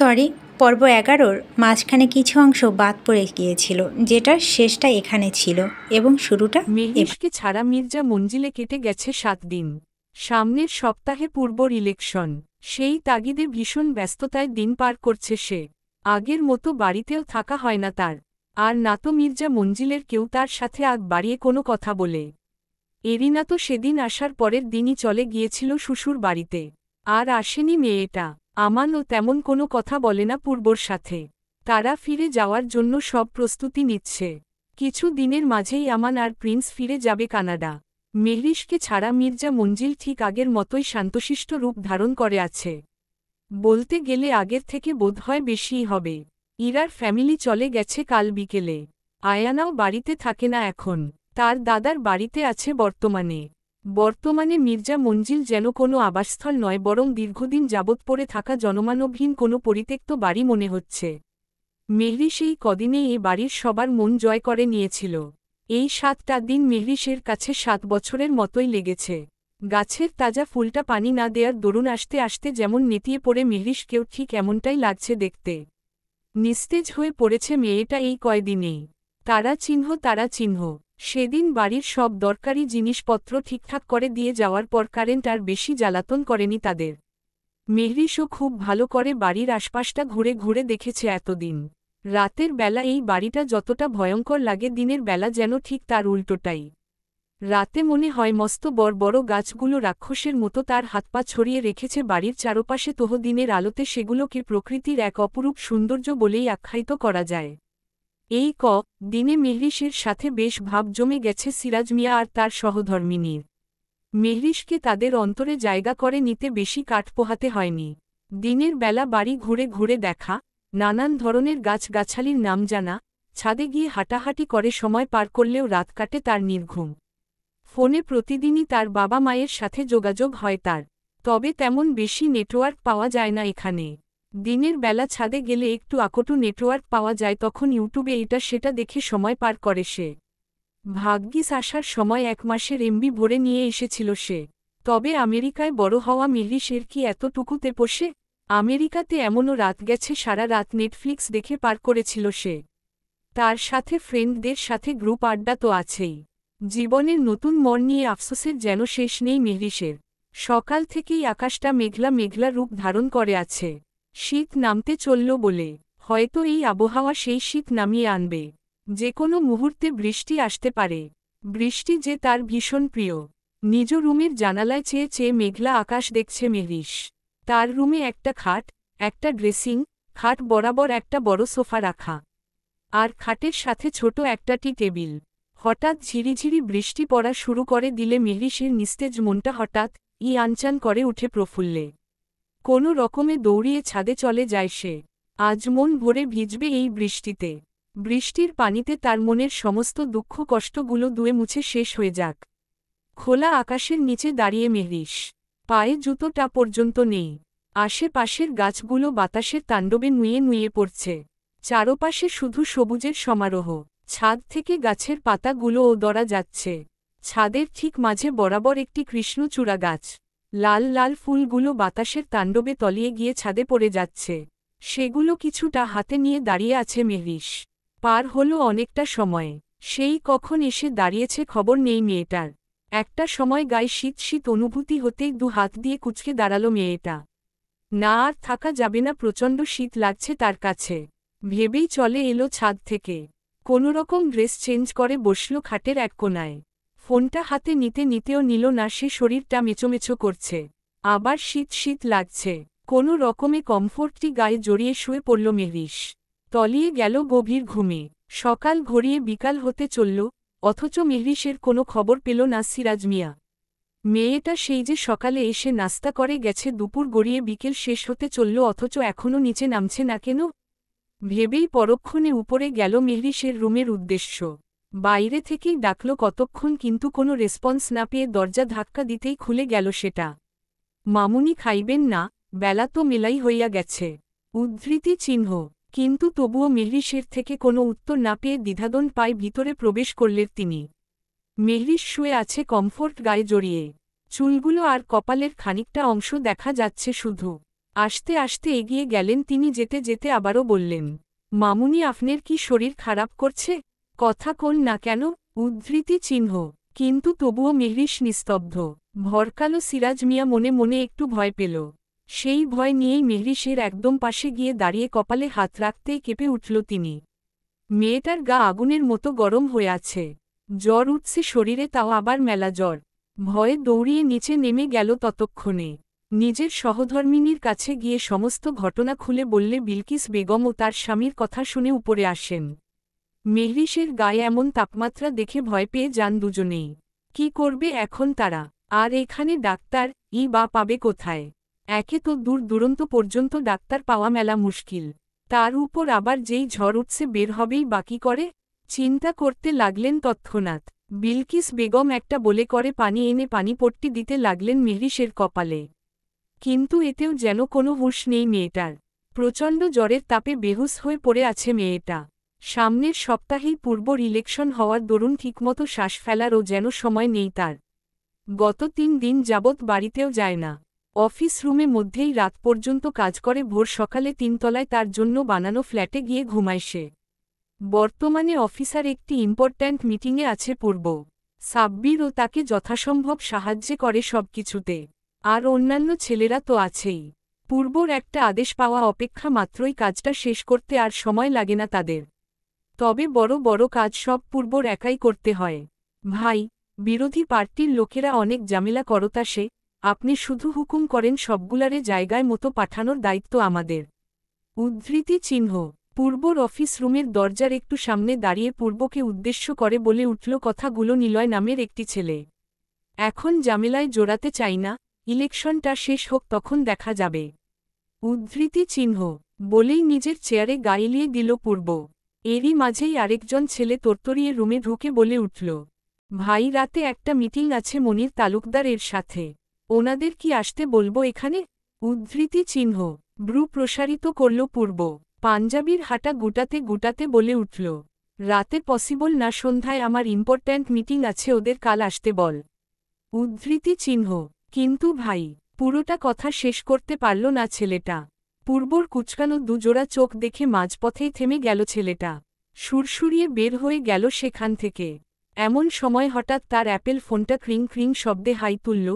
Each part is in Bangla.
সরি, পর্ব ১১-র মাঝখানে কিছু অংশ বাদ পড়ে গিয়েছিল, যেটার শেষটা এখানে ছিল এবং শুরুটা মেহরিশকে ছাড়া মির্জা মঞ্জিলে কেটে গেছে ৭ দিন। সামনের সপ্তাহে পূর্বর ইলেকশন, সেই তাগিদে ভীষণ ব্যস্ততায় দিন পার করছে সে। আগের মতো বাড়িতেও থাকা হয় না তার, আর না তো মির্জা মঞ্জিলের কেউ তার সাথে আগ বাড়িয়ে কোনো কথা বলে। এরিনা তো সেদিন আসার পরের দিনই চলে গিয়েছিল শ্বশুর বাড়িতে, আর আসেনি মেয়েটা। আমানও তেমন কোনো কথা বলে না পূর্বর সাথে। তারা ফিরে যাওয়ার জন্য সব প্রস্তুতি নিচ্ছে। কিছু দিনের মাঝেই আমান আর প্রিন্স ফিরে যাবে কানাডা। মেহরিশকে ছাড়া মির্জা মঞ্জিল ঠিক আগের মতোই শান্তশিষ্ট রূপ ধারণ করে আছে। বলতে গেলে আগের থেকে বোধহয় বেশিই হবে। ইরার ফ্যামিলি চলে গেছে কাল বিকেলে। আয়ানাও বাড়িতে থাকে না এখন, তার দাদার বাড়িতে আছে বর্তমানে মির্জা মঞ্জিল যেন কোনো আবাসস্থল নয়, বরং দীর্ঘদিন যাবৎ পড়ে থাকা জনমানবহীন কোনো পরিত্যক্ত বাড়ি মনে হচ্ছে। মেহরিশ এই কদিনে এ বাড়ির সবার মন জয় করে নিয়েছিল। এই ৭টা দিন মেহরিশের কাছে ৭ বছরের মতোই লেগেছে। গাছের তাজা ফুলটা পানি না দেওয়ার দরুন আসতে আসতে যেমন নেতিয়ে পড়ে মেহরিশকেও ঠিক এমনটাই লাগছে দেখতে। নিস্তেজ হয়ে পড়েছে মেয়েটা এই কয়দিনেই। তারা চিহ্ন। সেদিন বাড়ির সব দরকারি জিনিসপত্র ঠিকঠাক করে দিয়ে যাওয়ার পর কারেন্ট আর বেশি জ্বালাতন করেনি তাদের। মেহরিশও খুব ভালো করে বাড়ির আশপাশটা ঘুরে ঘুরে দেখেছে এতদিন। রাতের বেলা এই বাড়িটা যতটা ভয়ঙ্কর লাগে, দিনের বেলা যেন ঠিক তার উল্টোটাই। রাতে মনে হয় মস্ত বড় বড় গাছগুলো রাক্ষসের মতো তার হাতপা ছড়িয়ে রেখেছে বাড়ির চারপাশে, দিনের আলোতে সেগুলোকে প্রকৃতির এক অপরূপ সৌন্দর্য বলেই আখ্যায়িত করা যায়। এই দিনে মেহরিশের সাথে বেশ ভাব জমে গেছে সিরাজ মিয়া আর তার সহধর্মিনীর। মেহরিশকে তাদের অন্তরে জায়গা করে নিতে বেশি কাঠ পোহাতে হয়নি। দিনের বেলা বাড়ি ঘুরে ঘুরে দেখা, নানান ধরনের গাছগাছালির নাম জানা, ছাদে গিয়ে হাঁটাহাঁটি করে সময় পার করলেও রাত কাটে তার নির্ঘুম। ফোনে প্রতিদিনই তার বাবা মায়ের সাথে যোগাযোগ হয় তার, তবে তেমন বেশি নেটওয়ার্ক পাওয়া যায় না এখানে। দিনের বেলা ছাদে গেলে একটু আকটু নেটওয়ার্ক পাওয়া যায়, তখন ইউটিউবে এটা সেটা দেখে সময় পার করে সে। ভাগ্যিস আসার সময় ১ মাসের এমবি ভরে নিয়ে এসেছিল সে। তবে আমেরিকায় বড় হওয়া মেহরিশের কি এতটুকুতে পোষে? আমেরিকাতে এমনও রাত গেছে সারা রাত নেটফ্লিক্স দেখে পার করেছিল সে। তার সাথে ফ্রেন্ডদের সাথে গ্রুপ আড্ডা তো আছেই। জীবনের নতুন মন নিয়ে আফসোসের যেন শেষ নেই মেহরিশের। সকাল থেকেই আকাশটা মেঘলা মেঘলা রূপ ধারণ করে আছে। শীত নামতে চলল বলে হয়তো এই আবহাওয়া সেই শীত নামিয়ে আনবে। যে কোনো মুহূর্তে বৃষ্টি আসতে পারে। বৃষ্টি যে তার ভীষণ প্রিয়। নিজ রুমের জানালায় চেয়ে চেয়ে মেঘলা আকাশ দেখছে মেহরিশ। তার রুমে একটা খাট, একটা ড্রেসিং খাট বরাবর একটা বড় সোফা রাখা, আর খাটের সাথে ছোট একটা টি টেবিল। হঠাৎ ঝিরিঝিরি বৃষ্টি পড়া শুরু করে দিলে মেহরিশের নিস্তেজ মনটা হঠাৎ আনচান করে উঠে প্রফুল্লে। কোনো রকমে দৌড়িয়ে ছাদে চলে যায় সে। আজ মন ভরে ভিজবে এই বৃষ্টিতে। বৃষ্টির পানিতে তার মনের সমস্ত দুঃখ কষ্টগুলো ধুয়ে মুছে শেষ হয়ে যাক। খোলা আকাশের নিচে দাঁড়িয়ে মেহরিশ। পায়ে জুতোটা পর্যন্ত নেই। আশেপাশের গাছগুলো বাতাসের তাণ্ডবে নুয়ে নুয়ে পড়ছে। চারপাশে শুধু সবুজের সমারোহ। ছাদ থেকে গাছের পাতাগুলোও দরা যাচ্ছে। ছাদের ঠিক মাঝে বরাবর একটি কৃষ্ণচূড়া গাছ। লাল লাল ফুলগুলো বাতাসের তাণ্ডবে তলিয়ে গিয়ে ছাদে পড়ে যাচ্ছে। সেগুলো কিছুটা হাতে নিয়ে দাঁড়িয়ে আছে মেহরিশ। পার হলো অনেকটা সময়। সেই কখন এসে দাঁড়িয়েছে খবর নেই মেয়েটার। একটা সময় গায়ে শীত শীত অনুভূতি হতেই ২ হাত দিয়ে কুঁচকে দাঁড়ালো মেয়েটা। না আর থাকা যাবে না, প্রচণ্ড শীত লাগছে তার কাছে। ভেবেই চলে এলো ছাদ থেকে। কোনোরকম ড্রেস চেঞ্জ করে বসল খাটের এক কোনায়। ফোনটা হাতে নিতে নিতেও নিল না সে, শরীরটা মেচোমেচো করছে। আবার শীত শীত লাগছে। কোনো রকমে কমফোর্টটি গায়ে জড়িয়ে শুয়ে পড়ল মেহরিশ। তলিয়ে গেল গভীর ঘুমে। সকাল ঘড়িয়ে বিকাল হতে চলল, অথচ মেহরিশের কোনো খবর পেল না সিরাজ মিয়া। মেয়েটা সেই যে সকালে এসে নাস্তা করে গেছে, দুপুর গড়িয়ে বিকেল শেষ হতে চলল, অথচ এখনও নিচে নামছে না কেন? ভেবেই পরক্ষণে উপরে গেল মেহরিশের রুমের উদ্দেশ্য। বাইরে থেকেই ডাকল কতক্ষণ, কিন্তু কোনো রেসপন্স না পেয়ে দরজা ধাক্কা দিতেই খুলে গেল সেটা। মামুনি খাইবেন না? বেলা তো মেলাই হইয়া গেছে। উদ্ধৃতি চিহ্ন। কিন্তু তবুও মেহরিশের থেকে কোনো উত্তর না পেয়ে দ্বিধাদ্বন্দ্ব পায় ভিতরে প্রবেশ করলেন তিনি। মেহরিশ শুয়ে আছে কমফোর্ট গায়ে জড়িয়ে। চুলগুলো আর কপালের খানিকটা অংশ দেখা যাচ্ছে শুধু। আস্তে আস্তে এগিয়ে গেলেন তিনি, যেতে যেতে আবারও বললেন, মামুনি আপনার কি শরীর খারাপ করছে? কথা কোন না কেন? উদ্ধৃতি চিহ্ন। কিন্তু তবুও মেহরিশ নিস্তব্ধ। ভরকালো সিরাজ মিয়া মনে মনে একটু ভয় পেল। সেই ভয় নিয়েই মেহরিশের একদম পাশে গিয়ে দাঁড়িয়ে কপালে হাত রাখতেই কেঁপে উঠল তিনি। মেয়েটার গা আগুনের মতো গরম হয়ে আছে। জ্বর উঠছে শরীরে, তাও আবার মেলা জ্বর। ভয়ে দৌড়িয়ে নিচে নেমে গেল ততক্ষণে। নিজের সহধর্মিনীর কাছে গিয়ে সমস্ত ঘটনা খুলে বললে বিলকিস বেগম ও তার স্বামীর কথা শুনে উপরে আসেন। মেহরিশের গায়ে এমন তাপমাত্রা দেখে ভয় পেয়ে যান দুজনেই। কি করবে এখন তারা? আর এখানে ডাক্তার বা পাবে কোথায়? একে তো দূর দূরন্ত পর্যন্ত ডাক্তার পাওয়া মেলা মুশকিল, তার উপর আবার যেই ঝড় উঠছে বের হবেই বাকি করে। চিন্তা করতে লাগলেন তৎক্ষণাৎ। বিলকিস বেগম একটা বলে করে পানি এনে পানিপট্টি দিতে লাগলেন মেহরিশের কপালে। কিন্তু এতেও যেন কোনো হুঁশ নেই মেয়েটার। প্রচণ্ড জ্বরের তাপে বেহুশ হয়ে পড়ে আছে মেয়েটা। সামনের সপ্তাহেই পূর্বর ইলেকশন হওয়ার দরুন ঠিকমতো শ্বাস ফেলারও যেন সময় নেই তার। গত 3 দিন যাবৎ বাড়িতেও যায় না। অফিস রুমে মধ্যেই রাত পর্যন্ত কাজ করে, ভোর সকালে 3 তলায় তার জন্য বানানো ফ্ল্যাটে গিয়ে ঘুমায় সে। বর্তমানে অফিসার একটি ইম্পর্ট্যান্ট মিটিংয়ে আছে পূর্ব। সাব্বিরও তাকে যথাসম্ভব সাহায্য করে সবকিছুতে। আর অন্যান্য ছেলেরা তো আছেই। পূর্বর একটা আদেশ পাওয়া অপেক্ষা মাত্রই কাজটা শেষ করতে আর সময় লাগে না তাদের। তবে বড় বড় কাজ সব পূর্বর একাই করতে হয়। ভাই, বিরোধী পার্টির লোকেরা অনেক ঝামেলা করতাসে, আপনি শুধু হুকুম করেন সবগুলারে জায়গায় মতো পাঠানোর দায়িত্ব আমাদের। উদ্ধৃতি চিহ্ন। পূর্বর অফিস রুমের দরজার একটু সামনে দাঁড়িয়ে পূর্বকে উদ্দেশ্য করে বলে উঠল কথাগুলো নিলয় নামের একটি ছেলে। এখন ঝামেলায় জড়াতে চাই না, ইলেকশনটা শেষ হোক তখন দেখা যাবে। উদ্ধৃতি চিহ্ন। বলেই নিজের চেয়ারে গা এলিয়ে দিল পূর্ব। এরই মাঝেই আরেকজন ছেলে তরতরিয়ে রুমে ঢুকে বলে উঠল, ভাই রাতে একটা মিটিং আছে মনির তালুকদার এর সাথে, ওনাদের কি আসতে বলবো এখানে? উদ্ধৃতি চিহ্ন। ব্রু প্রসারিত করল পূর্ব। পাঞ্জাবির হাঁটা গুটাতে গুটাতে বলে উঠল, রাতে পসিবল না, সন্ধ্যায় আমার ইম্পর্ট্যান্ট মিটিং আছে, ওদের কাল আসতে বল। উদ্ধৃতি চিহ্ন। কিন্তু ভাই, পুরোটা কথা শেষ করতে পারল না ছেলেটা। পূর্বর কুচকানো দুজোড়া চোখ দেখে মাঝপথেই থেমে গেল ছেলেটা। সুরসুরিয়ে বের হয়ে গেল সেখান থেকে। এমন সময় হঠাৎ তার অ্যাপেল ফোনটা ক্রিং ক্রিং শব্দে হাই তুলল।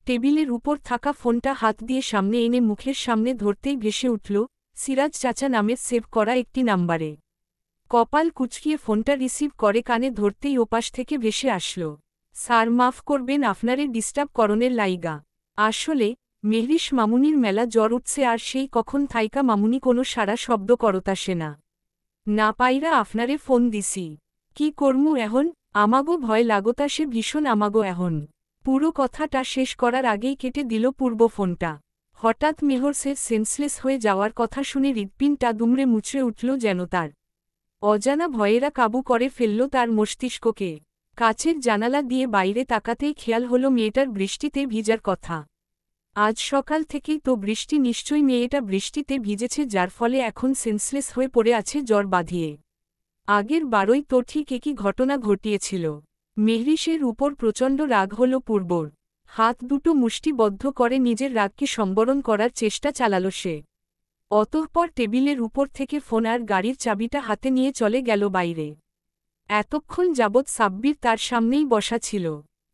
টেবিলের উপর থাকা ফোনটা হাত দিয়ে সামনে এনে মুখের সামনে ধরতেই ভেসে উঠল সিরাজ চাচা নামের সেভ করা একটি নাম্বারে। কপাল কুচকিয়ে ফোনটা রিসিভ করে কানে ধরতেই ওপাশ থেকে ভেসে আসল, স্যার মাফ করবেন আপনারে ডিস্টার্ব করণের লাইগা। আসলে মেহরিশ মামুনির মেলা জ্বর উঠছে, আর সেই কখন থাইকা মামুনি কোনো সারা শব্দ করতাসে না। না পাইরা আপনারে ফোন দিছি। কি করমু এখন? আমাগো ভয় লাগতাসে ভীষণ আমাগো এখন। পুরো কথাটা শেষ করার আগেই কেটে দিল পূর্ব ফোনটা। হঠাৎ মেহরসের সেন্সলেস হয়ে যাওয়ার কথা শুনে হৃৎপিণ্ডটা দুমড়ে মুচড়ে উঠল যেন তার। অজানা ভয়েরা কাবু করে ফেলল তার মস্তিষ্ককে। কাছের জানালা দিয়ে বাইরে তাকাতেই খেয়াল হলো মেয়েটার বৃষ্টিতে ভিজার কথা। আজ সকাল থেকেই তো বৃষ্টি, নিশ্চয়ই মেয়েটা বৃষ্টিতে ভিজেছে, যার ফলে এখন সেন্সলেস হয়ে পড়ে আছে জ্বর বাঁধিয়ে। আগের বারই তো ঠিক একই ঘটনা ঘটিয়েছিল। মেহরিশের উপর প্রচণ্ড রাগ হল পূর্বর। হাত দুটো মুষ্টিবদ্ধ করে নিজের রাগকে সম্বরণ করার চেষ্টা চালাল সে। অতঃপর টেবিলের উপর থেকে ফোন আর গাড়ির চাবিটা হাতে নিয়ে চলে গেল বাইরে। এতক্ষণ যাবৎ সাব্বির তার সামনেই বসা ছিল।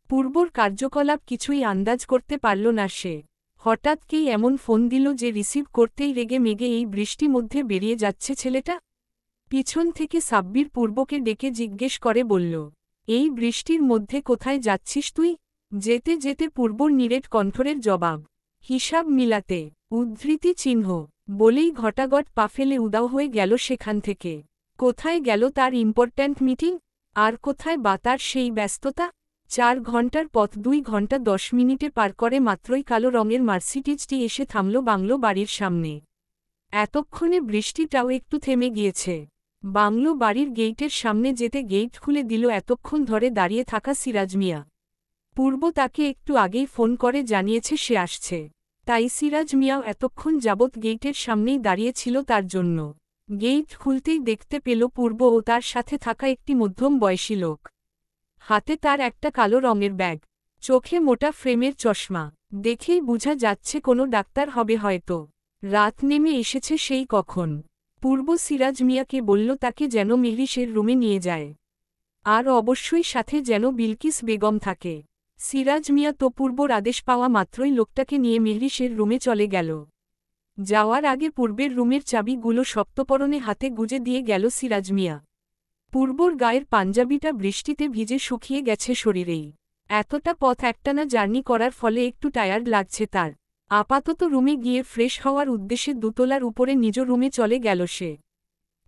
পূর্বর কার্যকলাপ কিছুই আন্দাজ করতে পারল না সে। হঠাৎকেই এমন ফোন দিল যে রিসিভ করতেই রেগে মেগে এই বৃষ্টি মধ্যে বেরিয়ে যাচ্ছে ছেলেটা। পিছন থেকে সাব্বির পূর্বকে ডেকে জিজ্ঞেস করে বলল, এই বৃষ্টির মধ্যে কোথায় যাচ্ছিস তুই? যেতে যেতে পূর্বর নিরেট কণ্ঠরের জবাব, হিসাব মিলাতে। উদ্ধৃতি চিহ্ন। বলেই ঘটাঘট পা ফেলে উদাও হয়ে গেল সেখান থেকে। কোথায় গেল তার ইম্পর্ট্যান্ট মিটিং? আর কোথায় বা তার সেই ব্যস্ততা? 4 ঘণ্টার পথ 2 ঘণ্টা 10 মিনিটে পার করে মাত্রই কালো রঙের মার্সিডিজটি এসে থামল বাংলো বাড়ির সামনে। এতক্ষণে বৃষ্টিটাও একটু থেমে গিয়েছে। বাংলো বাড়ির গেইটের সামনে যেতে গেইট খুলে দিল এতক্ষণ ধরে দাঁড়িয়ে থাকা সিরাজ মিয়া। পূর্ব তাকে একটু আগেই ফোন করে জানিয়েছে সে আসছে, তাই সিরাজ মিয়াও এতক্ষণ যাবৎ গেইটের সামনেই দাঁড়িয়ে ছিল তার জন্য। গেইট খুলতেই দেখতে পেল পূর্ব ও তার সাথে থাকা একটি মধ্যম বয়সী লোক। হাতে তার একটা কালো রঙের ব্যাগ, চোখে মোটা ফ্রেমের চশমা। দেখেই বোঝা যাচ্ছে কোনো ডাক্তার হবে হয়তো। রাত নেমে এসেছে সেই কখন। পূর্ব সিরাজ মিয়াকে বলল তাকে যেন মেহরিশের রুমে নিয়ে যায়। আর অবশ্যই সাথে যেন বিলকিস বেগম থাকে। সিরাজ মিয়া তো পূর্বর আদেশ পাওয়া মাত্রই লোকটাকে নিয়ে মেহরিশের রুমে চলে গেল। যাওয়ার আগে পূর্বের রুমের চাবিগুলো সপ্তপরণে হাতে গুজে দিয়ে গেল সিরাজ মিয়া। পূর্বর গায়ের পাঞ্জাবিটা বৃষ্টিতে ভিজে শুকিয়ে গেছে শরীরেই। এতটা পথ একটানা জার্নি করার ফলে একটু টায়ার্ড লাগছে তার। আপাতত রুমে গিয়ে ফ্রেশ হওয়ার উদ্দেশ্যে দোতলার উপরে নিজ রুমে চলে গেল সে।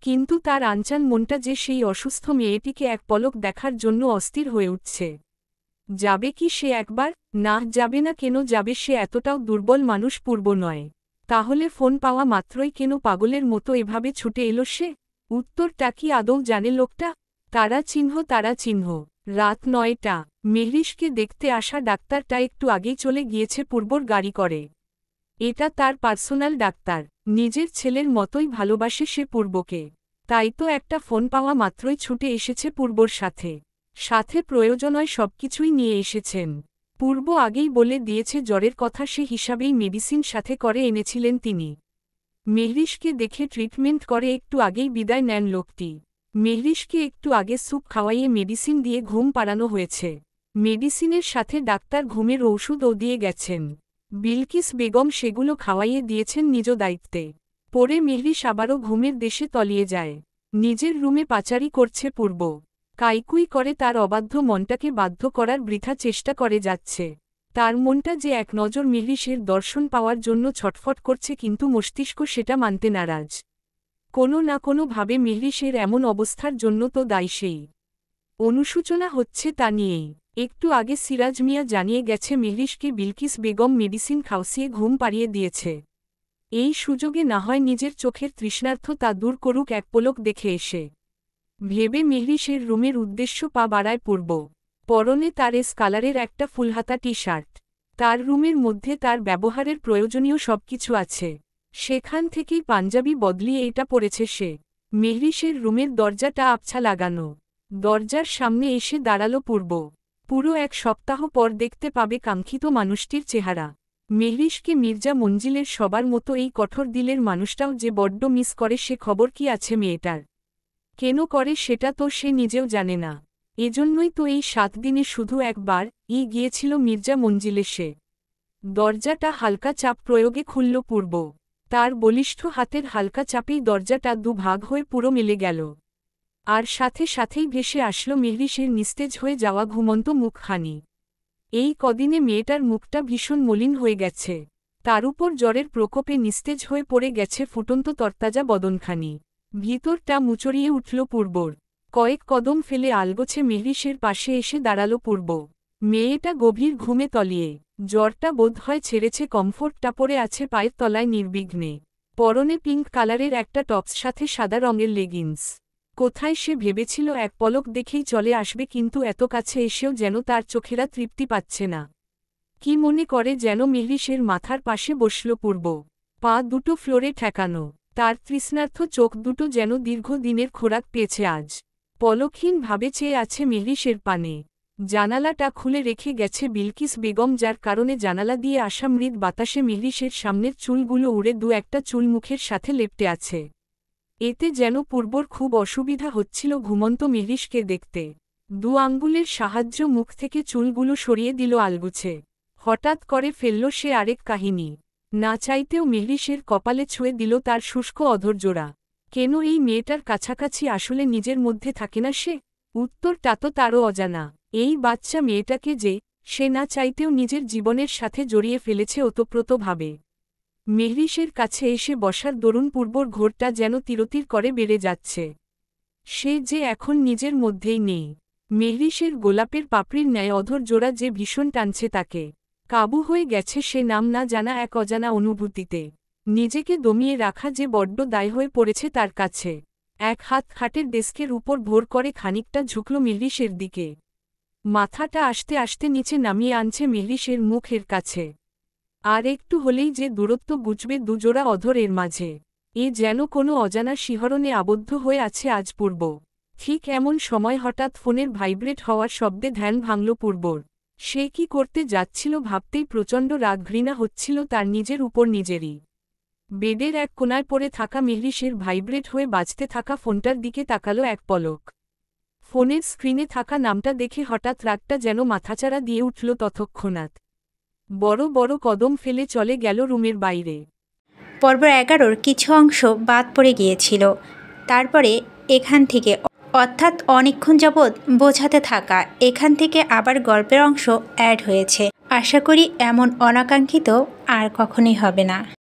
কিন্তু তার আনচান মনটা যে সেই অসুস্থ মেয়েটিকে এক পলক দেখার জন্য অস্থির হয়ে উঠছে। যাবে কি সে একবার? না, যাবে না কেন যাবে? সে এতটাও দুর্বল মানুষ পূর্ব নয়। তাহলে ফোন পাওয়া মাত্রই কেন পাগলের মতো এভাবে ছুটে এলো সে? উত্তরটা কি আদৌ জানে লোকটা? তারা চিহ্ন। রাত ৯টা। মেহরিশকে দেখতে আসা ডাক্তারটা একটু আগেই চলে গিয়েছে পূর্বর গাড়ি করে। এটা তার পার্সোনাল ডাক্তার। নিজের ছেলের মতোই ভালোবাসে সে পূর্বকে। তাই তো একটা ফোন পাওয়া মাত্রই ছুটে এসেছে পূর্বর সাথে। সাথে প্রয়োজনয় সবকিছুই নিয়ে এসেছেন। পূর্ব আগেই বলে দিয়েছে জ্বরের কথা, সে হিসাবেই মেডিসিন সাথে করে এনেছিলেন তিনি। মেহরিশকে দেখে ট্রিটমেন্ট করে একটু আগেই বিদায় নেন লোকটি। মেহরিশকে একটু আগে স্যুপ খাওয়াইয়ে মেডিসিন দিয়ে ঘুম পাড়ানো হয়েছে। মেডিসিনের সাথে ডাক্তার ঘুমের ঔষধও দিয়ে গেছেন। বিলকিস বেগম সেগুলো খাওয়াইয়ে দিয়েছেন নিজ দায়িত্বে। পরে মেহরিশ আবারও ঘুমের দেশে তলিয়ে যায়। নিজের রুমে পাচারি করছে পূর্ব। কাইকুই করে তার অবাধ্য মনটাকে বাধ্য করার বৃথা চেষ্টা করে যাচ্ছে। তার মনটা যে এক নজর মেহরিশের দর্শন পাওয়ার জন্য ছটফট করছে, কিন্তু মস্তিষ্ক সেটা মানতে নারাজ। কোনো না কোনোভাবে মেহরিশের এমন অবস্থার জন্য তো দায়ী সেই। অনুশোচনা হচ্ছে তা নিয়েই। একটু আগে সিরাজ মিয়া জানিয়ে গেছে মেহরিশকে বিলকিস বেগম মেডিসিন খাওয়িয়ে ঘুম পাড়িয়ে দিয়েছে। এই সুযোগে না হয় নিজের চোখের তৃষ্ণার্থ তা দূর করুক এক পলক দেখে এসে। ভেবে মেহরিশের রুমের উদ্দেশ্য পা বাড়ায় পূর্ব। পরনে তার কালারের একটা ফুলহাতা টি শার্ট। তার রুমের মধ্যে তার ব্যবহারের প্রয়োজনীয় সবকিছু আছে। সেখান থেকেই পাঞ্জাবি বদলিয়ে এটা পরেছে সে। মেহরিশের রুমের দরজাটা আবছা লাগানো। দরজার সামনে এসে দাঁড়ালো পূর্ব। পুরো এক সপ্তাহ পর দেখতে পাবে কাঙ্ক্ষিত মানুষটির চেহারা। মেহরিশকে মির্জা মঞ্জিলের সবার মতো এই কঠোর দিলের মানুষটাও যে বড্ড মিস করে, সে খবর কি আছে মেয়েটার? কেন করে সেটা তো সে নিজেও জানে না। এজন্যই তো এই 7 দিনে শুধু একবার গিয়েছিল মির্জা মঞ্জিলে সে। দরজাটা হালকা চাপ প্রয়োগে খুলল পূর্ব। তার বলিষ্ঠ হাতের হালকা চাপেই দরজাটা দুভাগ হয়ে পুরো মিলে গেল। আর সাথে সাথেই ভেসে আসলো মেহরিশের নিস্তেজ হয়ে যাওয়া ঘুমন্ত মুখখানি। এই কদিনে মেয়েটার মুখটা ভীষণ মলিন হয়ে গেছে। তার উপর জ্বরের প্রকোপে নিস্তেজ হয়ে পড়ে গেছে ফুটন্ত তরতাজা বদনখানি। ভিতরটা মুচড়িয়ে উঠল পূর্বর। কয়েক কদম ফেলে আলগোছে মেহরিশের পাশে এসে দাঁড়ালো পূর্ব। মেয়েটা গভীর ঘুমে তলিয়ে। জ্বরটা বোধহয় ছেড়েছে, কমফোর্টটা পরে আছে পায়ের তলায় নির্বিঘ্নে। পরনে পিঙ্ক কালারের একটা টপস, সাথে সাদা রঙের লেগিংস। কোথায় সে ভেবেছিল এক পলক দেখেই চলে আসবে, কিন্তু এত কাছে এসেও যেন তার চোখেরা তৃপ্তি পাচ্ছে না। কি মনে করে যেন মেহরিশের মাথার পাশে বসল পূর্ব। পা দুটো ফ্লোরে ঠেকানো। তার তৃষ্ণার্থ চোখ দুটো যেন দীর্ঘদিনের খোরাক পেয়েছে আজ। পলকহীনভাবে চেয়ে আছে মেহরিশের পানে। জানালাটা খুলে রেখে গেছে বিলকিস বেগম, যার কারণে জানালা দিয়ে আসা মৃদ বাতাসে মেহরিশের সামনের চুলগুলো উড়ে দু একটা চুল মুখের সাথে লেপ্টে আছে। এতে যেন পূর্বর খুব অসুবিধা হচ্ছিল ঘুমন্ত মেহরিশকে দেখতে। দু আঙ্গুলের সাহায্য মুখ থেকে চুলগুলো সরিয়ে দিল আলগুছে। হঠাৎ করে ফেলল সে আরেক কাহিনী। না চাইতেও মেহরিশের কপালে ছুঁয়ে দিল তার শুষ্ক অধৈর্যরা। কেন এই মেয়েটার কাছাকাছি আসলে নিজের মধ্যে থাকে না সে? উত্তরটা তো তারও অজানা। এই বাচ্চা মেয়েটাকে যে সে না চাইতেও নিজের জীবনের সাথে জড়িয়ে ফেলেছে ওতপ্রোতভাবে। মেহরিশের কাছে এসে বসার দরুন পূর্বর ঘোরটা যেন তিরতির করে বেড়ে যাচ্ছে। সে যে এখন নিজের মধ্যেই নেই। মেহরিশের গোলাপের পাপড়ির ন্যায় অধৈর্যরা যে ভীষণ টানছে তাকে। কাবু হয়ে গেছে সে নাম না জানা এক অজানা অনুভূতিতে। নিজেকে দমিয়ে রাখা যে বড্ড দায় হয়ে পড়েছে তার কাছে। এক হাত খাটের ডেস্কের উপর ভোর করে খানিকটা ঝুঁকল মেহরিশের দিকে। মাথাটা আস্তে আস্তে নিচে নামিয়ে আনছে মেহরিশের মুখের কাছে। আর একটু হলেই যে দূরত্ব গুজবে দুজোড়া অধর এর মাঝে। এ যেন কোনো অজানা শিহরণে আবদ্ধ হয়ে আছে আজ পূর্ব। ঠিক এমন সময় হঠাৎ ফোনের ভাইব্রেট হওয়ার শব্দে ধ্যান ভাঙল পূর্বর। সে কি করতে যাচ্ছিল ভাবতেই প্রচণ্ড রাগ ঘৃণা হচ্ছিল তার নিজের উপর নিজেরই। বেডের এক কোণায় পড়ে থাকা মেহরিশের ভাইব্রেট হয়ে বাজতে থাকা ফোনটার দিকে তাকালো এক পলক। ফোনের স্ক্রিনে থাকা নামটা দেখে হঠাৎ রাগটা যেন মাথাচাড়া দিয়ে উঠল তৎক্ষণাৎ। বড় বড় কদম ফেলে চলে গেল রুমের বাইরে। পর্ব 11-র কিছু অংশ বাদ পড়ে গিয়েছিল। তারপরে এখান থেকে, অর্থাৎ অনেকক্ষণ যাবৎ বোঝাতে থাকা এখান থেকে আবার গল্পের অংশ অ্যাড হয়েছে। আশা করি এমন অনাকাঙ্ক্ষিত আর কখনোই হবে না।